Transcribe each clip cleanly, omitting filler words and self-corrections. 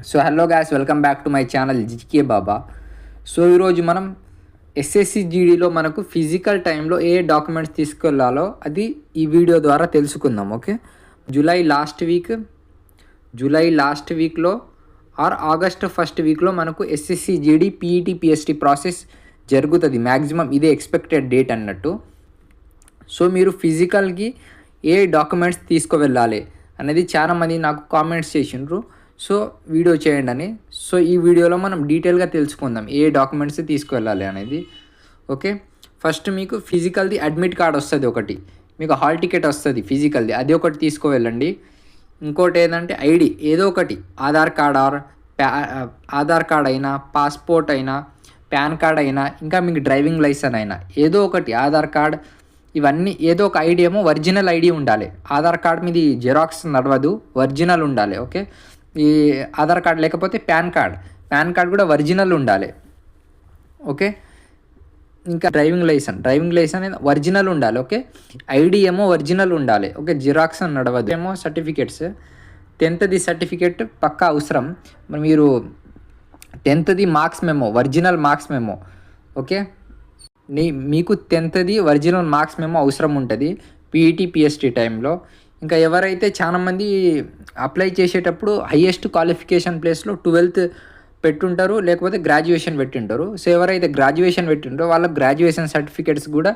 So hello guys, welcome back to my channel GK Baba. So ఈరోజు మనం SSC జీడీలో మనకు physical టైంలో ఏ డాక్యుమెంట్స్ తీసుకెళ్లాలో అది ఈ వీడియో ద్వారా తెలుసుకుందాం. ఓకే, జూలై లాస్ట్ వీక్లో ఆర్ ఆగస్ట్ ఫస్ట్ వీక్లో మనకు SSC GD PET PST process జరుగుతుంది. మ్యాక్సిమం ఇదే ఎక్స్పెక్టెడ్ డేట్ అన్నట్టు. సో మీరు ఫిజికల్కి ఏ డాక్యుమెంట్స్ తీసుకువెళ్ళాలి అనేది చాలామంది నాకు కామెంట్స్ చేసిండ్రు. సో వీడియో చేయండి అని. సో ఈ వీడియోలో మనం డీటెయిల్గా తెలుసుకుందాం ఏ డాక్యుమెంట్స్ తీసుకువెళ్ళాలి అనేది. ఓకే, ఫస్ట్ మీకు ఫిజికల్ది అడ్మిట్ కార్డ్ వస్తుంది, ఒకటి మీకు హాల్ టికెట్ వస్తుంది ఫిజికల్ది, అది ఒకటి తీసుకువెళ్ళండి. ఇంకోటి ఏంటంటే ఐడి ఏదో ఒకటి, ఆధార్ కార్డ్ అయినా, పాస్పోర్ట్ అయినా, పాన్ కార్డ్ అయినా, ఇంకా మీకు డ్రైవింగ్ లైసెన్స్ అయినా ఏదో ఒకటి, ఆధార్ కార్డ్, ఇవన్నీ ఏదో ఒక ఐడి ఏమో ఒరిజినల్ ఐడి ఉండాలి. ఆధార్ కార్డ్ మీది జెరాక్స్ నడవదు, ఒరిజినల్ ఉండాలి. ఓకే, ఈ ఆధార్ కార్డ్ లేకపోతే పాన్ కార్డ్ కూడా ఒరిజినల్ ఉండాలి. ఓకే, ఇంకా డ్రైవింగ్ లైసెన్స్ అనేది ఒరిజినల్ ఉండాలి. ఓకే, ఐడి ఏమో ఒరిజినల్ ఉండాలి. ఓకే, జిరాక్స్ నడవదు. ఏమో సర్టిఫికేట్స్, 10th సర్టిఫికేట్ పక్కా అవసరం. మీరు 10th marks memo, original marks memo. Okay, మీకు 10th ఒరిజినల్ మార్క్స్ మెమో అవసరం ఉంటుంది పీఈటీ పిఎస్టీ టైంలో. ఇంకా ఎవరైతే చాలామంది అప్లై చేసేటప్పుడు హైయెస్ట్ క్వాలిఫికేషన్ ప్లేస్లో 12th పెట్టుంటారు, లేకపోతే గ్రాడ్యుయేషన్ పెట్టింటారు. సో ఎవరైతే గ్రాడ్యుయేషన్ పెట్టింటారో వాళ్ళకి గ్రాడ్యుయేషన్ సర్టిఫికేట్స్ కూడా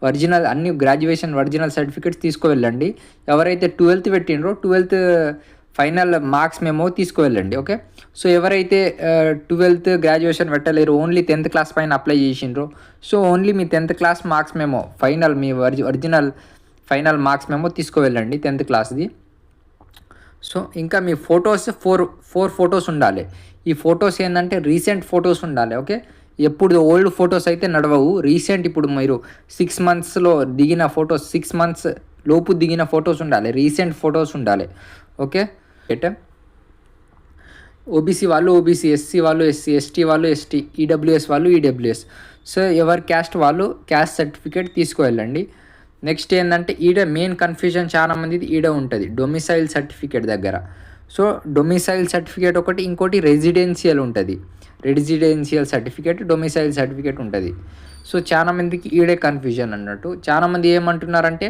ఒరిజినల్, అన్ని గ్రాడ్యుయేషన్ ఒరిజినల్ సర్టిఫికేట్స్ తీసుకువెళ్ళండి. ఎవరైతే 12th పెట్టిండ్రో 12th ఫైనల్ మార్క్స్ మేము తీసుకువెళ్ళండి. ఓకే, సో ఎవరైతే 12th గ్రాడ్యుయేషన్ పెట్టలేరు, ఓన్లీ 10th క్లాస్ పైన అప్లై చేసిండ్రో, సో ఓన్లీ మీ 10th క్లాస్ మార్క్స్ మేము ఫైనల్, మీ ఒరిజినల్ ఫైనల్ మార్క్స్ మేము తీసుకువెళ్ళండి 10th క్లాస్ది. సో ఇంకా మీ ఫొటోస్ ఫోర్ ఫొటోస్ ఉండాలి. ఈ ఫొటోస్ ఏంటంటే రీసెంట్ ఫొటోస్ ఉండాలి. ఓకే, ఎప్పుడు ఓల్డ్ ఫొటోస్ అయితే నడవవు, రీసెంట్ ఇప్పుడు మీరు 6 monthsలో దిగిన ఫొటోస్, 6 months లోపు దిగిన ఫొటోస్ ఉండాలి, రీసెంట్ ఫొటోస్ ఉండాలి. ఓకే, ఓబీసీ వాళ్ళు ఓబీసీ, ఎస్సీ వాళ్ళు ఎస్సీ, ఎస్టీ వాళ్ళు ఎస్టీ, ఈడబ్ల్యూఎస్ వాళ్ళు ఈడబ్ల్యూఎస్. సో ఎవరి క్యాస్ట్ వాళ్ళు క్యాస్ట్ సర్టిఫికేట్ తీసుకువెళ్ళండి. నెక్స్ట్ ఏంటంటే ఈడ మెయిన్ కన్ఫ్యూజన్ చాలామందిది ఈడ ఉంటుంది, డొమిసైల్ సర్టిఫికేట్ దగ్గర. సో డొమిసైల్ సర్టిఫికేట్ ఒకటి, ఇంకోటి రెసిడెన్షియల్ ఉంటుంది, రెసిడెన్షియల్ సర్టిఫికేట్, డొమిసైల్ సర్టిఫికేట్ ఉంటుంది. సో చాలామందికి ఈడే కన్ఫ్యూజన్ అన్నట్టు. చాలామంది ఏమంటున్నారంటే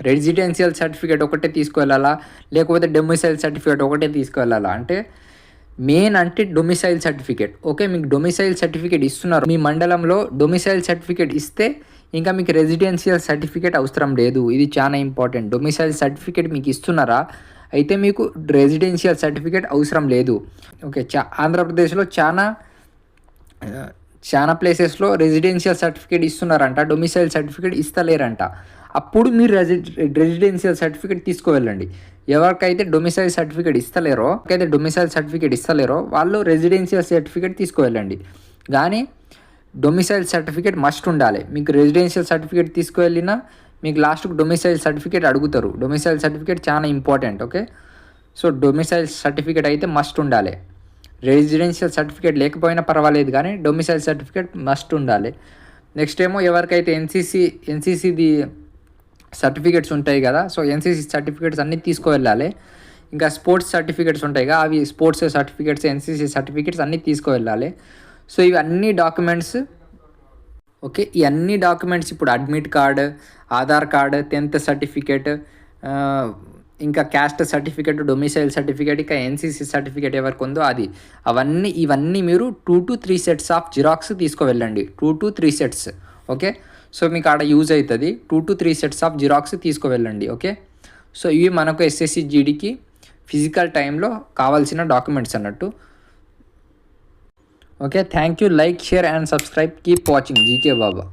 రెసిడెన్షియల్ సర్టిఫికేట్ ఒకటే తీసుకువెళ్ళాలా, లేకపోతే డొమిసైల్ సర్టిఫికేట్ ఒకటే తీసుకువెళ్ళాలా అంటే, మెయిన్ అంటే డొమిసైల్ సర్టిఫికేట్. ఓకే, మీకు డొమిసైల్ సర్టిఫికేట్ ఇస్తున్నారు, మీ మండలంలో డొమిసైల్ సర్టిఫికేట్ ఇస్తే ఇంకా మీకు రెసిడెన్షియల్ సర్టిఫికేట్ అవసరం లేదు. ఇది చాలా ఇంపార్టెంట్. డొమిసైల్ సర్టిఫికేట్ మీకు ఇస్తున్నారా, అయితే మీకు రెసిడెన్షియల్ సర్టిఫికేట్ అవసరం లేదు. ఓకే, ఆంధ్రప్రదేశ్లో చాలా ప్లేసెస్లో రెసిడెన్షియల్ సర్టిఫికేట్ ఇస్తున్నారంట, డొమిసైల్ సర్టిఫికేట్ ఇస్తలేరంట. అప్పుడు మీరు రెసిడెన్షియల్ సర్టిఫికేట్ తీసుకువెళ్ళండి. ఎవరికైతే డొమిసైల్ సర్టిఫికేట్ ఇస్తలేరో వాళ్ళు రెసిడెన్షియల్ సర్టిఫికేట్ తీసుకువెళ్ళండి. కానీ డొమిసైల్ సర్టిఫికేట్ మస్ట్ ఉండాలి. మీకు రెసిడెన్షియల్ సర్టిఫికేట్ తీసుకువెళ్ళినా మీకు లాస్ట్కి డొమిసైల్ సర్టిఫికేట్ అడుగుతారు. డొమిసైల్ సర్టిఫికేట్ చాలా important. Okay, so domicile certificate అయితే మస్ట్ ఉండాలి. రెసిడెన్షియల్ సర్టిఫికేట్ లేకపోయినా పర్వాలేదు, కానీ డొమిసైల్ సర్టిఫికేట్ మస్ట్ ఉండాలి. నెక్స్ట్ ఏమో ఎవరికైతే ఎన్సీసీది సర్టిఫికేట్స్ ఉంటాయి కదా, సో ఎన్సీసీ సర్టిఫికేట్స్ అన్నీ తీసుకువెళ్ళాలి. ఇంకా స్పోర్ట్స్ సర్టిఫికేట్స్ ఉంటాయి కదా, అవి స్పోర్ట్స్ సర్టిఫికేట్స్, ఎన్సీసీ సర్టిఫికేట్స్ అన్నీ తీసుకువెళ్ళాలి. సో ఇవి అన్ని డాక్యుమెంట్స్. ఓకే, ఈ అన్ని డాక్యుమెంట్స్ ఇప్పుడు admit card, Aadhaar card, 10th certificate, ఇంకా క్యాస్ట్ సర్టిఫికేట్, డొమిసైల్ సర్టిఫికేట్, ఇంకా ఎన్సీసీ సర్టిఫికేట్ ఎవరికి ఉందో అది, ఇవన్నీ మీరు 2 to 3 sets ఆఫ్ జిరాక్స్ తీసుకువెళ్ళండి. 2 to 3 sets. ఓకే, సో మీకు ఆడ యూజ్ అవుతుంది. 2 to 3 sets ఆఫ్ జిరాక్స్ తీసుకువెళ్ళండి. ఓకే, సో ఇవి మనకు ఎస్ఎస్సి జీడీకి ఫిజికల్ టైంలో కావాల్సిన డాక్యుమెంట్స్ అన్నట్టు. Okay, thank you. Like, share and subscribe. Keep watching GK Baba.